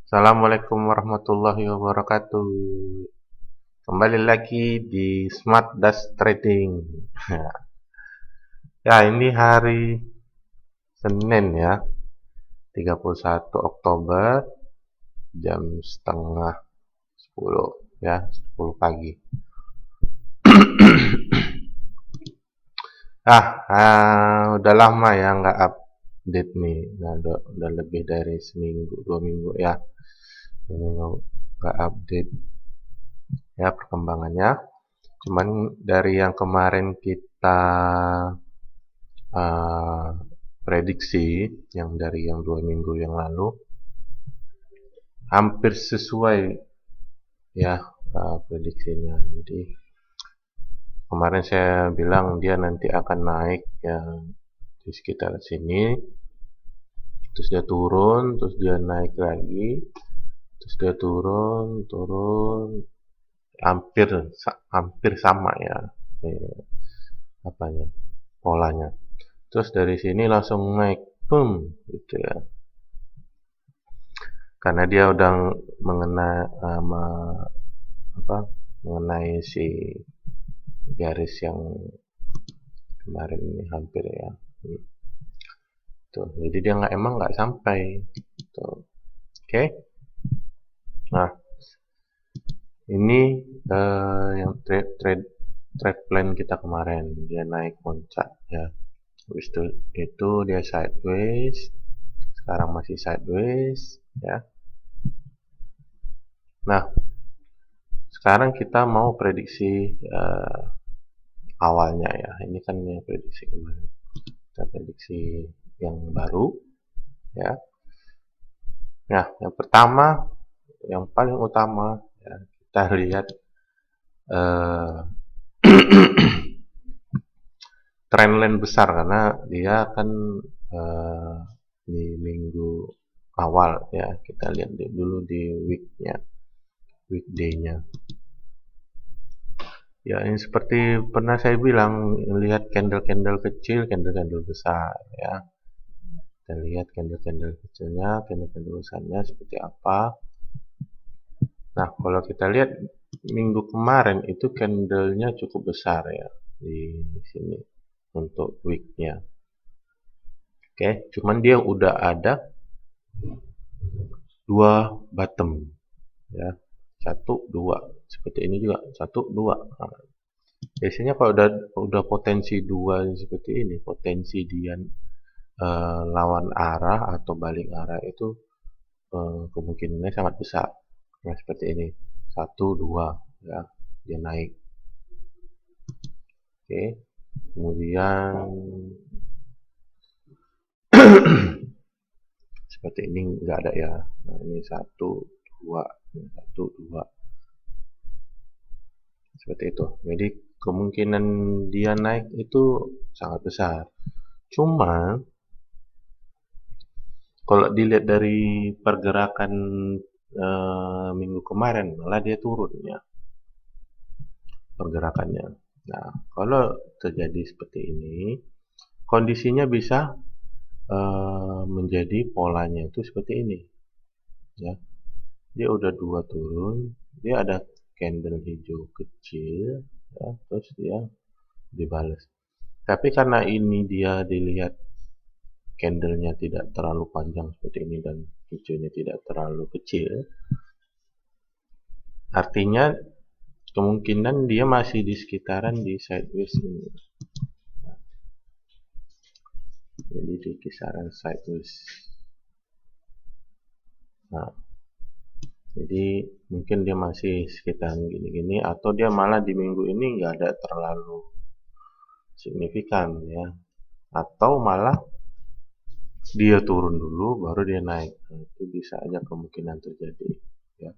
Assalamualaikum warahmatullahi wabarakatuh. Kembali lagi di Smart Das Trading. Ya, ini hari Senin ya, 31 Oktober jam setengah 10 ya, 10 pagi. Udah lama ya nggak update nih. Nah, udah lebih dari seminggu, 2 minggu ya. 2 minggu nggak update ya perkembangannya. Cuman dari yang kemarin kita uh, prediksi yang dari yang 2 minggu yang lalu hampir sesuai ya prediksinya. Jadi kemarin saya bilang dia nanti akan naik ya di sekitar sini, terus dia turun, terus dia naik lagi, terus dia turun, hampir hampir sama ya apanya polanya. Terus dari sini langsung naik, boom, gitu ya. Karena dia udah mengenai si garis yang kemarin ini hampir ya. Tuh, jadi dia nggak sampai. Tuh. Oke. Nah, ini yang trade plan kita kemarin, dia naik puncak ya. Habis itu dia sideways. Sekarang masih sideways ya. Nah, sekarang kita mau prediksi awalnya ya. Ini kan yang prediksi kemarin. Kita prediksi yang baru ya. Nah, yang pertama, yang paling utama ya, kita lihat trendline besar karena dia kan di minggu awal ya. Kita lihat dulu di weekday-nya. Ya, ini seperti pernah saya bilang, lihat candle-candle kecil, candle-candle besar ya. Kita lihat candle-candle kecilnya, candle-candle besarnya seperti apa. Nah, kalau kita lihat minggu kemarin itu candlenya cukup besar ya di sini untuk weeknya. Oke, cuman dia udah ada 2 bottom ya. 1, 2. Seperti ini juga 1, 2. Nah, biasanya kalau udah potensi 2 seperti ini, potensi dia lawan arah atau balik arah itu kemungkinannya sangat besar. Nah, seperti ini. 1, 2 ya, dia naik. Oke. Kemudian seperti ini nggak ada ya. Nah, ini 1, 2, ini 1, 2. Seperti itu. Jadi kemungkinan dia naik itu sangat besar. Cuma kalau dilihat dari pergerakan minggu kemarin malah dia turun ya pergerakannya. Nah, kalau terjadi seperti ini, kondisinya bisa menjadi polanya itu seperti ini ya. Dia udah 2 turun, dia ada candle hijau kecil ya, terus dia dibalas. Tapi karena ini dia dilihat candlenya tidak terlalu panjang seperti ini dan hijaunya tidak terlalu kecil, artinya kemungkinan dia masih di sekitaran di sideways ini. Jadi di kisaran sideways. Nah, jadi mungkin dia masih sekitaran gini-gini atau dia malah di minggu ini nggak ada terlalu signifikan ya. Atau malah dia turun dulu baru dia naik. Nah, itu bisa aja kemungkinan terjadi ya.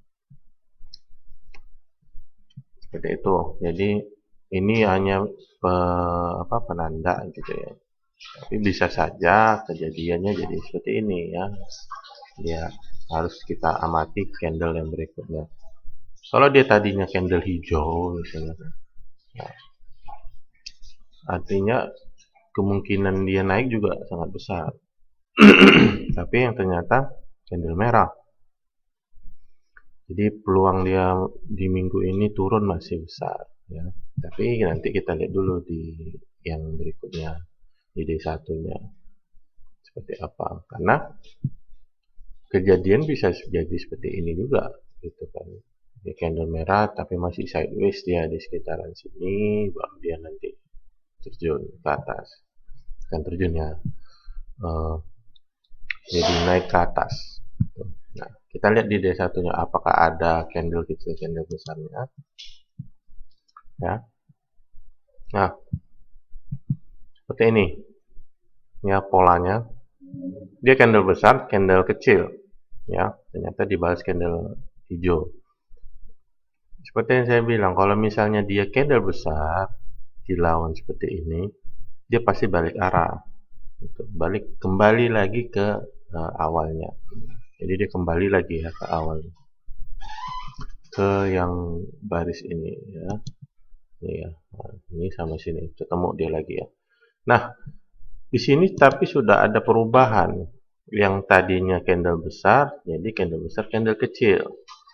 Seperti itu. Jadi ini hanya penanda gitu ya. Tapi bisa saja kejadiannya jadi seperti ini ya. Dia harus kita amati candle yang berikutnya. Kalau dia tadinya candle hijau misalnya, nah, artinya kemungkinan dia naik juga sangat besar. Tapi yang ternyata candle merah. Jadi peluang dia di minggu ini turun masih besar ya. Tapi nanti kita lihat dulu di yang berikutnya, di D1-nya seperti apa. Karena kejadian bisa jadi seperti ini juga gitu kan. Di candle merah tapi masih sideways dia di sekitaran sini, baru dia nanti terjun ke atas. Kan terjunnya jadi naik ke atas. Nah, kita lihat di D1-nya apakah ada candle kecil, candle besarnya. Ya. Nah, seperti ini. Ya, polanya. Dia candle besar, candle kecil. Ya, ternyata dibalas candle hijau. Seperti yang saya bilang, kalau misalnya dia candle besar, dilawan seperti ini, dia pasti balik arah. Gitu. Balik kembali lagi ke awalnya. Jadi dia kembali lagi ya ke awal, ke yang baris ini ya. Ini ya, nah, ini sama sini ketemu dia lagi ya. Nah, di sini tapi sudah ada perubahan. Yang tadinya candle besar, jadi candle besar, candle kecil.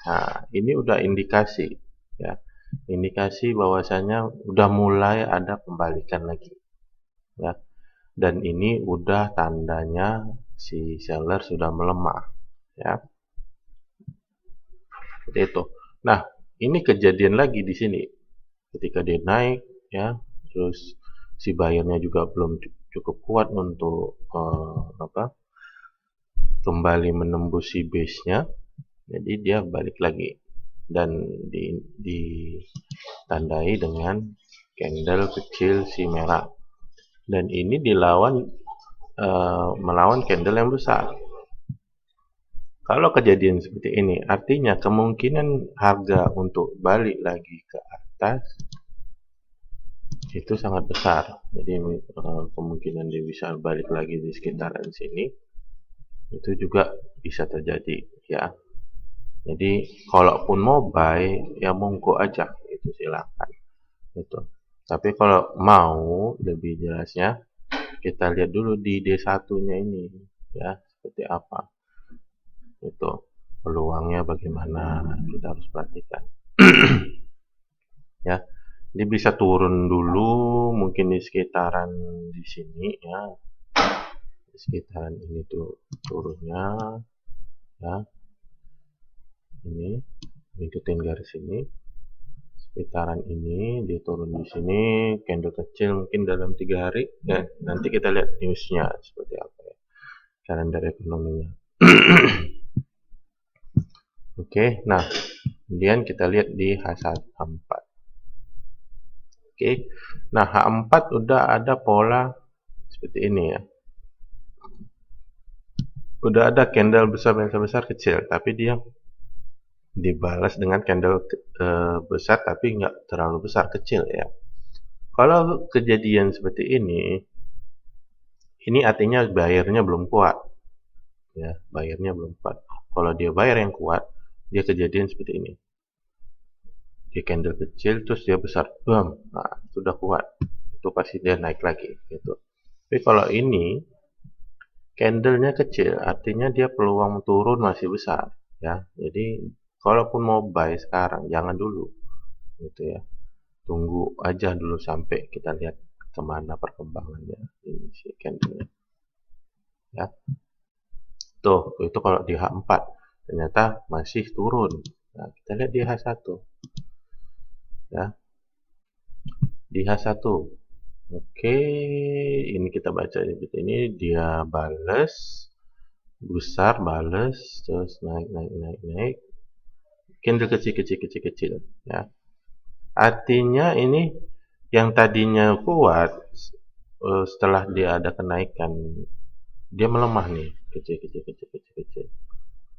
Nah, ini udah indikasi ya. Indikasi bahwasanya udah mulai ada pembalikan lagi. Ya. Dan ini udah tandanya si seller sudah melemah ya. Seperti itu. Nah, ini kejadian lagi di sini. Ketika dia naik ya, terus si buyernya juga belum cukup kuat untuk kembali menembus si base-nya, jadi dia balik lagi dan ditandai dengan candle kecil si merah, dan ini dilawan melawan candle yang besar. Kalau kejadian seperti ini, artinya kemungkinan harga untuk balik lagi ke atas itu sangat besar. Jadi kemungkinan dia bisa balik lagi di sekitaran sini itu juga bisa terjadi ya. Jadi kalaupun mau buy ya monggo aja, itu silakan itu. Tapi kalau mau lebih jelasnya, kita lihat dulu di D1-nya ini ya, seperti apa itu peluangnya, bagaimana kita harus perhatikan. Ya, dia bisa turun dulu mungkin di sekitaran di sini ya, di sekitaran ini tuh turunnya ya, ini ikutin garis ini, sekitaran ini dia turun di sini, candle kecil mungkin dalam 3 hari ya. Nanti kita lihat newsnya seperti apa ya, kalender ekonominya. Oke, nah kemudian kita lihat di H4. Oke, nah H4 udah ada pola seperti ini ya, udah ada candle besar kecil, tapi dia dibalas dengan candle besar tapi nggak terlalu besar, kecil ya. Kalau kejadian seperti ini artinya bayarnya belum kuat ya, bayarnya belum kuat. Kalau dia bayar yang kuat, dia kejadian seperti ini, dia candle kecil terus dia besar, bam, nah sudah kuat, itu pasti dia naik lagi gitu. Tapi kalau ini candlenya kecil, artinya dia peluang turun masih besar ya. Jadi kalaupun mau buy sekarang jangan dulu gitu ya, tunggu aja dulu sampai kita lihat kemana perkembangannya ini si candlenya ya. Tuh, itu kalau di H4 ternyata masih turun. Nah, kita lihat di H1 ya, di H1. Oke, ini kita baca ini dia bales besar, bales terus naik candle kecil ya. Artinya ini yang tadinya kuat setelah dia ada kenaikan dia melemah nih, kecil.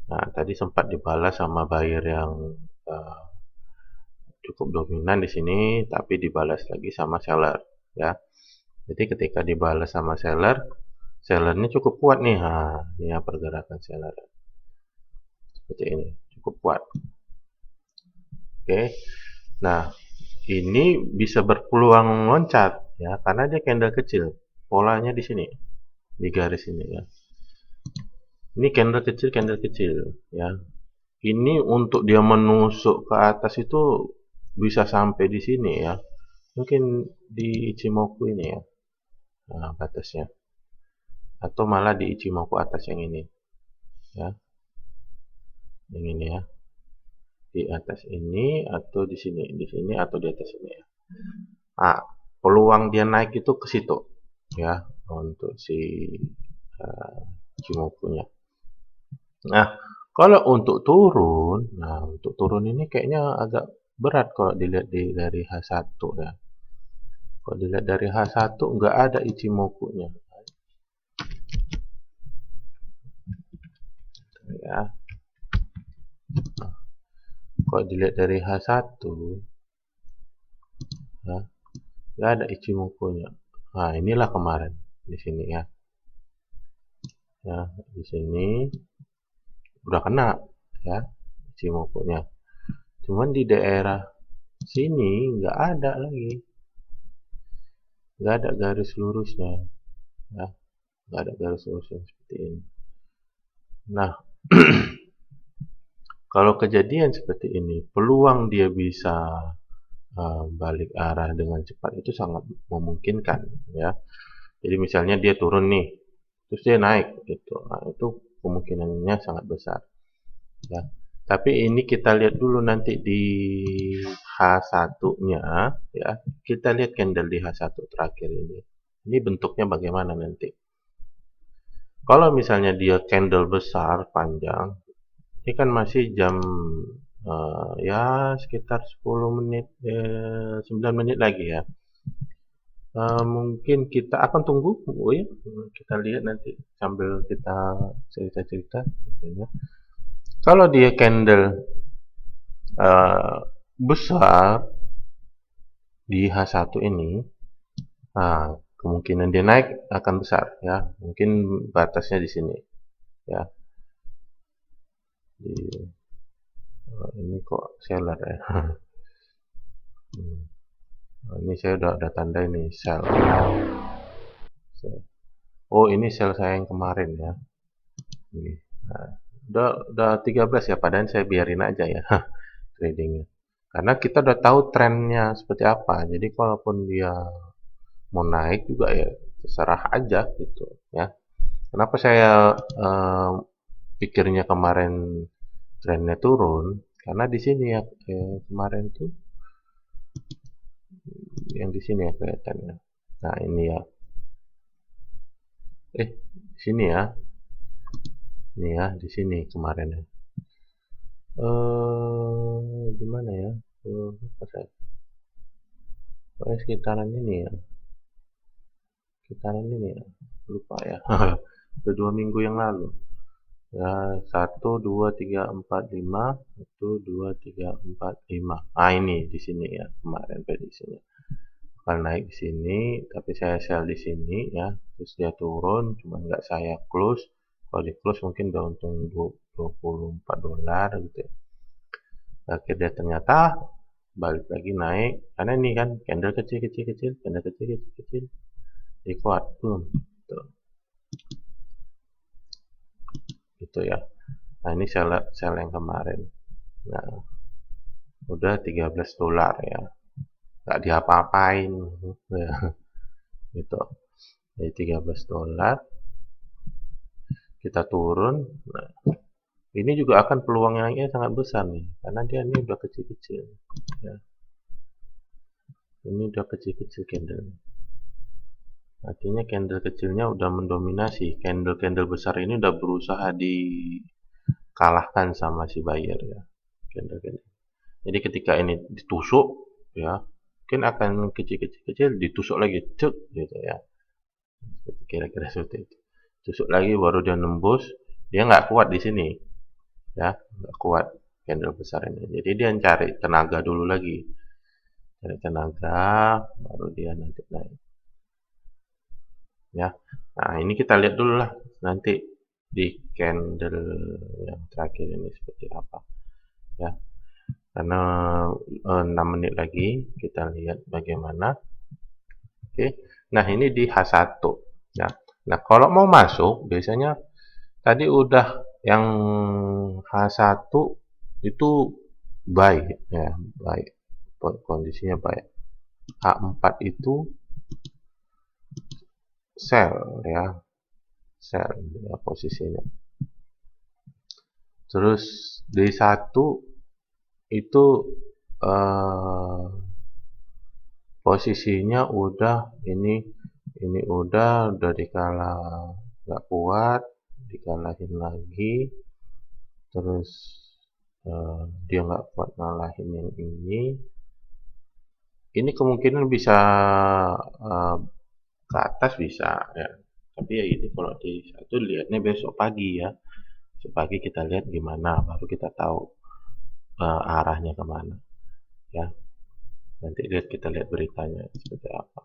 Nah, tadi sempat dibalas sama buyer yang cukup dominan di sini, tapi dibalas lagi sama seller ya. Jadi ketika dibalas sama seller, sellernya cukup kuat nih. Nah, ini ya pergerakan seller seperti ini, cukup kuat. Oke, nah ini bisa berpeluang loncat ya, karena dia candle kecil, polanya di sini, di garis ini ya. Ini candle kecil ya. ini untuk dia menusuk ke atas itu bisa sampai di sini ya. Mungkin di Ichimoku ini ya, nah, batasnya. Atau malah di Ichimoku atas yang ini, ya, yang ini ya. Di atas ini atau di sini atau di atas ini ya. Nah, peluang dia naik itu ke situ, ya, untuk si Ichimoku-nya. Nah, kalau untuk turun, nah untuk turun ini kayaknya agak berat kalau dilihat dari H1 ya. Kalau dilihat dari H1 nggak ada Ichimoku-nya. Ya. Nah, kalau dilihat dari H1, ya, nggak ada Ichimoku-nya. Nah, inilah kemarin di sini ya. Ya, di sini udah kena ya Ichimoku-nya. Cuman di daerah sini nggak ada lagi. Nggak ada garis lurusnya. Ya, nggak ada garis lurusnya seperti ini. Nah, kalau kejadian seperti ini, peluang dia bisa balik arah dengan cepat itu sangat memungkinkan ya. Jadi misalnya dia turun nih, terus dia naik gitu. Nah, itu kemungkinannya sangat besar ya. Tapi ini kita lihat dulu nanti di H1-nya ya. Kita lihat candle di H1 terakhir ini. Ini bentuknya bagaimana nanti. Kalau misalnya dia candle besar panjang, ini kan masih jam ya sekitar 10 menit 9 menit lagi ya. Mungkin kita akan tunggu, oh ya, kita lihat nanti sambil kita cerita-cerita gitu ya. Kalau dia candle besar di H1 ini, nah, kemungkinan dia naik akan besar ya. Mungkin batasnya di sini ya. Ini kok seller ya. Ini saya udah tanda ini sell. Oh, ini sell saya yang kemarin ya. Ini. Nah, udah 13 ya, padahal saya biarin aja ya tradingnya. Karena kita udah tahu trennya seperti apa. Jadi kalaupun dia mau naik juga ya terserah aja gitu ya. Kenapa saya pikirnya kemarin trennya turun? Karena di sini ya kemarin tuh yang di sini ya kelihatannya. Nah ini ya. Di sini ya. Ini ya di sini kemarin ya. Di mana ya? Pokoknya sekitaran ini ya. Sekitaran ini ya. Lupa ya. Udah 2 minggu yang lalu. Ya, 1, 2, 3, 4, 5. 1, 2, 3, 4, 5. Ah, ini di sini ya, kemarin prediksinya. Bakal naik di sini, tapi saya sell di sini ya. Terus dia turun, cuma nggak saya close. Kalau di close mungkin udah untung 24 dolar gitu ya. Akhirnya ternyata balik lagi naik. Karena ini kan candle kecil-kecil, candle kecil-kecil. Di kuat, boom. Gitu ya. Nah ini sell yang kemarin. Nah udah 13 dolar ya, nggak diapa-apain ya. Gitu. Jadi 13 dolar kita turun. Nah, ini juga akan peluang naiknya sangat besar nih, karena dia ini udah kecil-kecil ya. Ini udah kecil-kecil candle. Artinya candle kecilnya udah mendominasi. Candle-candle besar ini udah berusaha dikalahkan sama si buyer ya. Candle-candle. Jadi ketika ini ditusuk ya, mungkin akan kecil-kecil ditusuk lagi, cek gitu ya. Kira-kira seperti itu. Tusuk lagi baru dia nembus, dia nggak kuat di sini ya, nggak kuat candle besar ini. Jadi dia cari tenaga dulu lagi, cari tenaga baru dia nanti naik ya. Nah ini kita lihat dulu lah nanti di candle yang terakhir ini seperti apa ya. Karena 6 menit lagi kita lihat bagaimana. Oke. Nah ini di H1 ya. Nah kalau mau masuk biasanya tadi udah yang H1 itu baik ya, baik, kondisinya baik. H4 itu sell ya, sell ya posisinya. Terus D1 itu posisinya udah ini udah dikalah nggak kuat, dikalahin lagi, terus dia nggak kuat ngalahin yang ini kemungkinan bisa ke atas bisa ya, tapi ya ini kalau di satu lihatnya besok pagi ya, besok pagi kita lihat gimana, baru kita tahu arahnya kemana ya, nanti kita lihat beritanya seperti apa.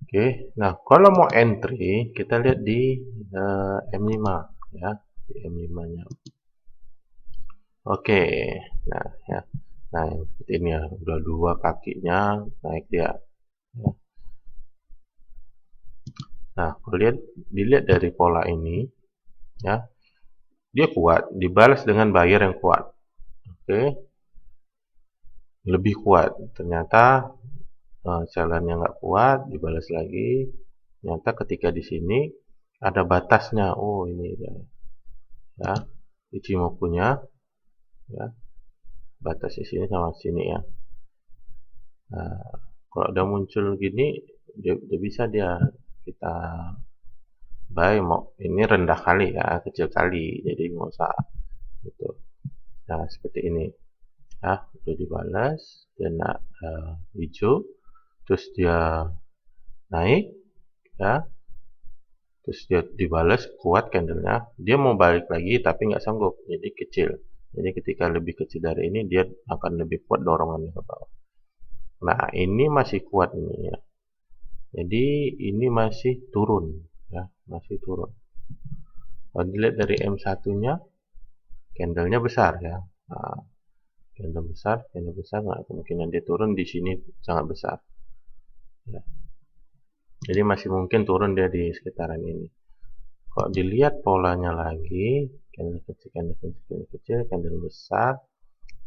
Oke, nah kalau mau entry kita lihat di M5 ya, di M5 nya. Oke, nah ya, nah seperti ini ya, udah dua kakinya naik dia ya. Nah kalau dilihat dari pola ini ya, dia kuat, dibalas dengan buyer yang kuat. Oke, lebih kuat, ternyata jalannya nggak kuat, dibalas lagi, ternyata ketika di sini ada batasnya. Oh ini ya, Ichimoku-nya ya, batas di sini sama sini ya. Nah, kalau udah muncul gini, dia bisa kita buy. Mau ini rendah kali ya, kecil kali, jadi nggak usah gitu. Nah seperti ini ya, udah dibalas, dia hijau, terus dia naik ya, terus dia dibalas kuat candlenya, dia mau balik lagi tapi nggak sanggup, jadi kecil. Jadi ketika lebih kecil dari ini, dia akan lebih kuat dorongannya ke bawah. Nah ini masih kuat ini ya, jadi ini masih turun ya, masih turun. Kalau dilihat dari M1 nya, candlenya besar ya. Nah, candle besar, nah, kemungkinan dia turun di sini sangat besar ya. Jadi masih mungkin turun dia di sekitaran ini. Kalau dilihat polanya lagi, candle kecil, candle besar,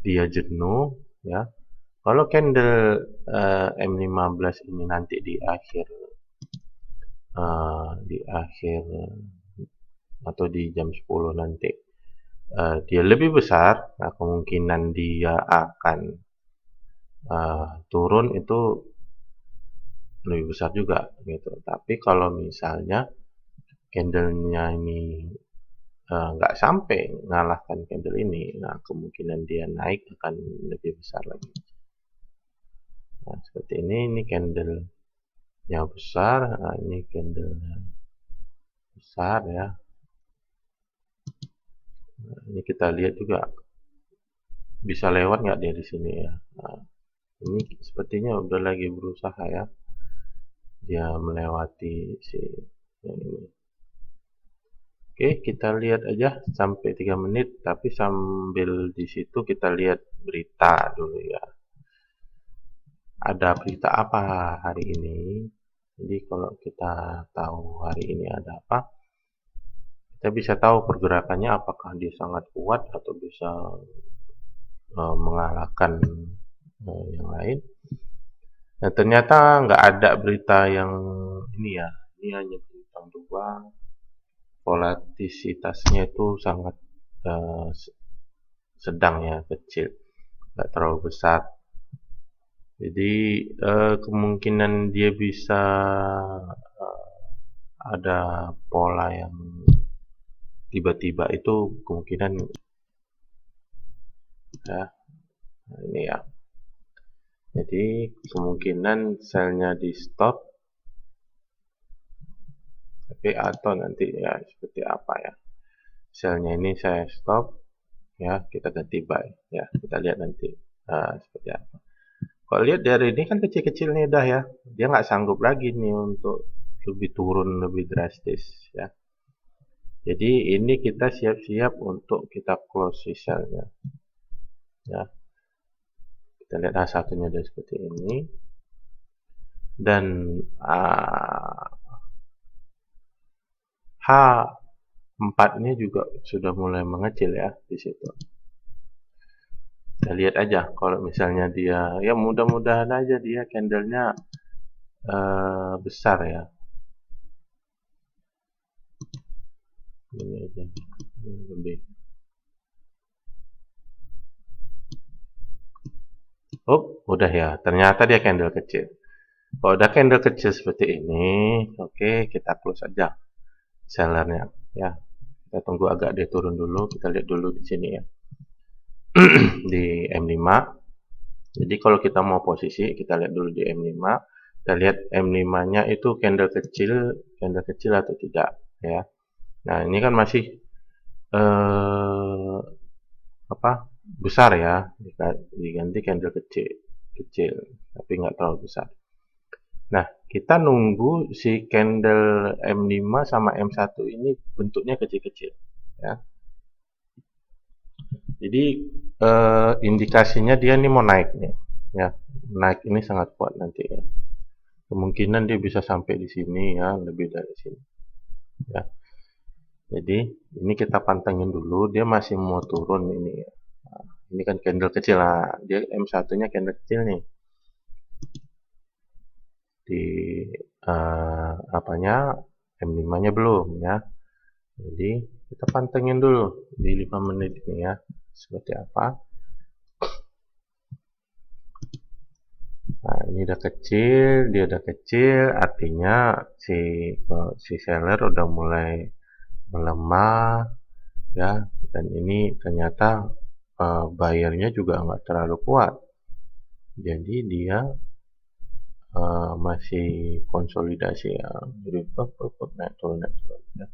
dia jenuh ya. Kalau candle M15 ini nanti di akhir atau di jam 10 nanti dia lebih besar, nah kemungkinan dia akan turun itu lebih besar juga gitu. Tapi kalau misalnya candlenya ini nggak sampai mengalahkan candle ini, nah kemungkinan dia naik akan lebih besar lagi. Nah seperti ini candle yang besar, nah ini candle besar ya. Nah, ini kita lihat juga bisa lewat nggak dia di sini ya. Nah, ini sepertinya udah lagi berusaha ya, dia melewati si yang ini. Oke, kita lihat aja sampai 3 menit, tapi sambil di situ kita lihat berita dulu ya. Ada berita apa hari ini? Jadi kalau kita tahu hari ini ada apa, kita bisa tahu pergerakannya apakah dia sangat kuat atau bisa mengalahkan yang lain. Nah, ternyata nggak ada berita yang ini ya. Ini hanya bintang 2. Volatilitasnya itu sangat sedang ya, kecil, nggak terlalu besar. Jadi kemungkinan dia bisa ada pola yang tiba-tiba itu kemungkinan ya. Nah, ini ya. Jadi kemungkinan selnya di stop, tapi atau nanti ya seperti apa ya. Selnya ini saya stop ya, kita ganti buy ya, kita lihat nanti seperti apa. Kalau lihat dari ini kan kecil-kecil nih dah ya, dia nggak sanggup lagi nih untuk lebih turun lebih drastis ya. Jadi ini kita siap-siap untuk kita close sisinya ya. Kita lihat satunya dari seperti ini, dan H 4-nya juga sudah mulai mengecil ya di situ. Kita lihat aja kalau misalnya dia, ya mudah-mudahan aja dia candlenya besar ya. Ini aja, ini lebih. Oh, udah ya. Ternyata dia candle kecil. Kalau udah candle kecil seperti ini, oke, kita close aja sellernya ya. Kita tunggu agak dia turun dulu, kita lihat dulu di sini ya. Di M5. Jadi kalau kita mau posisi, kita lihat dulu di M5. Kita lihat M5-nya itu candle kecil atau tidak ya. Nah, ini kan masih eh, apa? Besar ya, diganti candle kecil, kecil, tapi nggak terlalu besar. Nah, kita nunggu si candle M5 sama M1 ini bentuknya kecil-kecil ya. Jadi indikasinya dia nih mau naik nih ya. Naik ini sangat kuat nanti ya. Kemungkinan dia bisa sampai di sini ya, lebih dari sini ya. Jadi ini kita pantengin dulu, dia masih mau turun ini ya. Nah, ini kan candle kecil lah, dia M1-nya candle kecil nih. Di apanya M5-nya belum ya. Jadi kita pantengin dulu di 5 menit ini ya, seperti apa. Nah, ini udah kecil, dia udah kecil, artinya si seller udah mulai melemah ya, dan ini ternyata bayarnya juga nggak terlalu kuat. Jadi dia masih konsolidasi ya, jadi naik turun ya.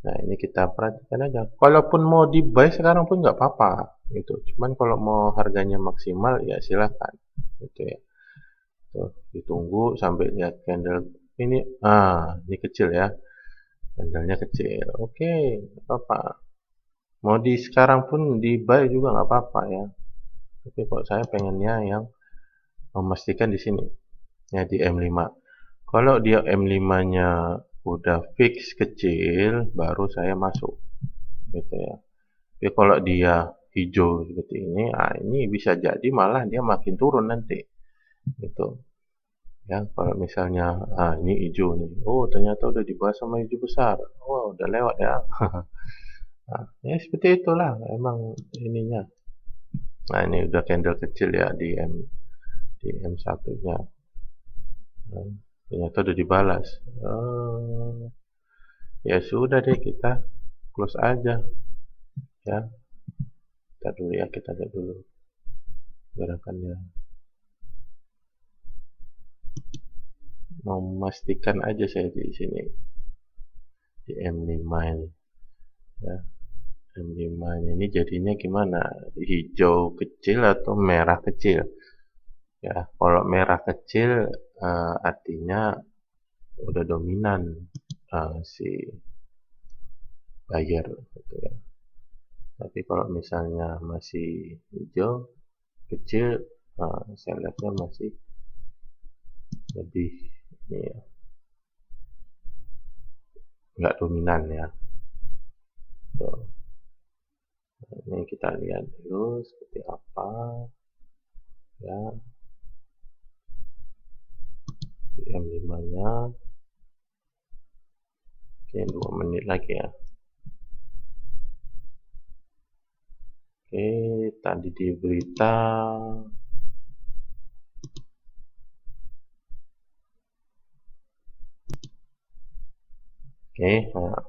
Nah, ini kita perhatikan aja. Kalaupun mau di buy sekarang pun nggak apa-apa gitu. Cuman kalau mau harganya maksimal ya silakan gitu ya. Tuh, ditunggu sampai lihat candle ini. Ini kecil ya. Candlenya kecil. Oke, nggak apa-apa. Mau di sekarang pun di buy juga nggak apa-apa ya. Tapi kok saya pengennya yang memastikan di sini ya di M5. Kalau dia M5-nya udah fix kecil, baru saya masuk gitu ya. Tapi kalau dia hijau seperti ini, ini bisa jadi malah dia makin turun nanti gitu ya. Kalau misalnya ini hijau nih, oh ternyata udah dibahas sama hijau besar, oh udah lewat ya. Nah, ya seperti itulah emang ininya. Nah, ini udah candle kecil ya di M1-nya. Nah, ternyata udah dibalas. Ya sudah deh, kita close aja ya. Kita dulu ya, kita lihat dulu gerakannya. Mau memastikan aja saya di sini di M5 ini ya. M5 ini jadinya gimana? Hijau kecil atau merah kecil? Ya, kalau merah kecil artinya udah dominan si buyer gitu ya. Tapi kalau misalnya masih hijau kecil, sellernya masih lebih ini ya, nggak dominan ya. Tuh. Ini kita lihat dulu seperti apa ya di M5-nya. Oke, 2 menit lagi ya. Oke, tadi di berita oke, nah,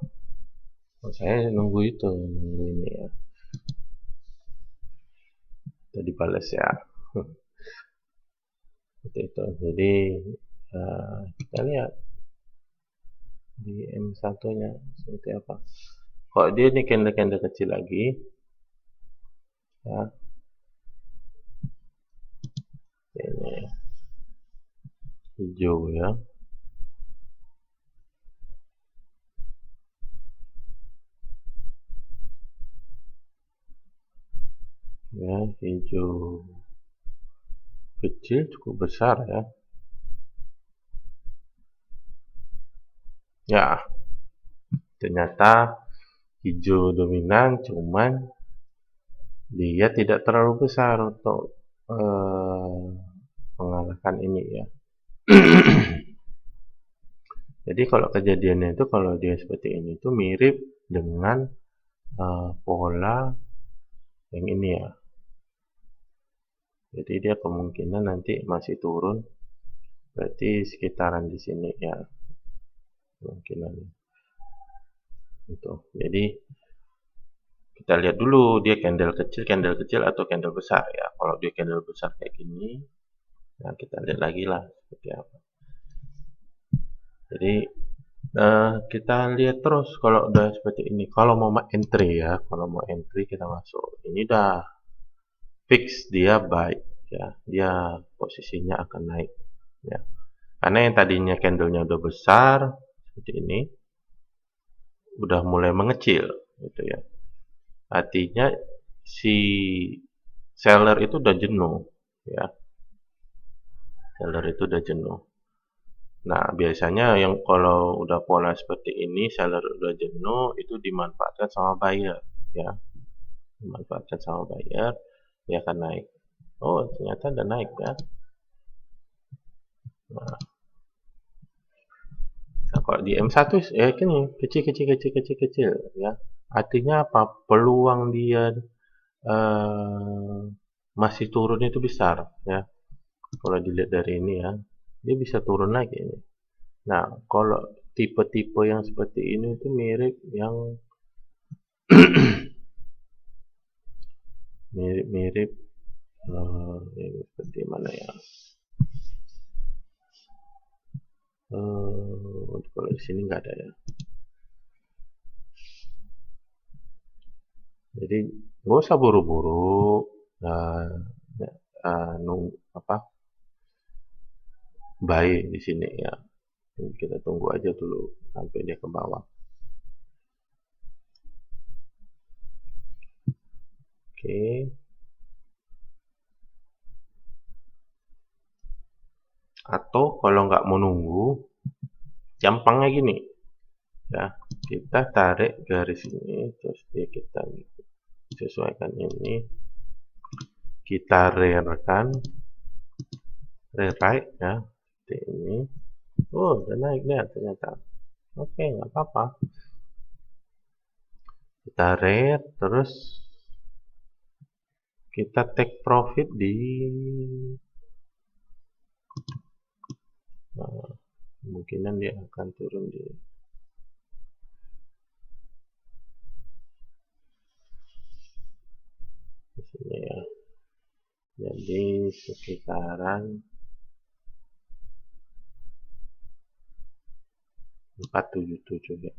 saya nunggu ini ya. Tadi balas ya. Seperti itu. Jadi kita lihat di M1-nya seperti apa. Kalau dia ini candle-candle kecil lagi ya. Ini hijau ya. Ya, hijau kecil cukup besar ya. Ya, Ternyata hijau dominan, cuman dia tidak terlalu besar untuk mengalahkan ini ya. Jadi kalau kejadiannya itu kalau dia seperti ini itu mirip dengan pola yang ini ya. Jadi dia kemungkinan nanti masih turun, berarti sekitaran di sini ya kemungkinan itu. Jadi kita lihat dulu dia candle kecil atau candle besar ya. Kalau dia candle besar kayak gini, nah kita lihat lagi lah seperti apa. Jadi kita lihat terus kalau udah seperti ini. Kalau mau entry ya, kalau mau entry kita masuk. Ini udah fix dia buy ya, dia posisinya akan naik ya. Karena yang tadinya candlenya udah besar seperti ini, udah mulai mengecil gitu ya. Artinya si seller itu udah jenuh ya. Seller itu udah jenuh. Nah, biasanya yang kalau udah pola seperti ini, seller udah jenuh, itu dimanfaatkan sama buyer ya. Dimanfaatkan sama buyer, dia akan naik. Oh, ternyata udah naik ya. Nah, kalau di M1 ya ini kecil ya. Artinya apa? Peluang dia masih turun itu besar ya. Kalau dilihat dari ini ya, dia bisa turun lagi ini. Nah, kalau tipe-tipe yang seperti ini itu mirip yang mirip-mirip seperti mana ya? Kalau di sini nggak ada ya. Jadi nggak usah buru-buru nunggu buy di sini ya. Kita tunggu aja dulu sampai dia ke bawah. Oke. Atau kalau nggak mau nunggu, gampangnya gini ya, kita tarik garis ini, terus kita sesuaikan ini, kita rewrite ya, seperti ini. Oh, udah naik deh ternyata. Oke, nggak apa-apa. Kita rate, terus kita take profit di kemungkinan dia akan turun di sini ya. Jadi sekitaran 477 ya.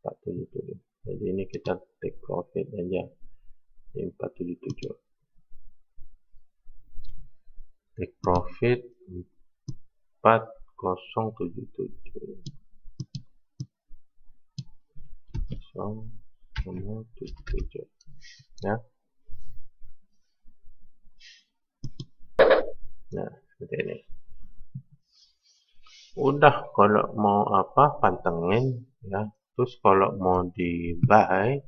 477. Jadi ini kita take profit aja di 477. Take profit 4077. 0,77 ya. Nah, seperti ini. Udah, kalau mau pantengin ya. Terus kalau mau di buy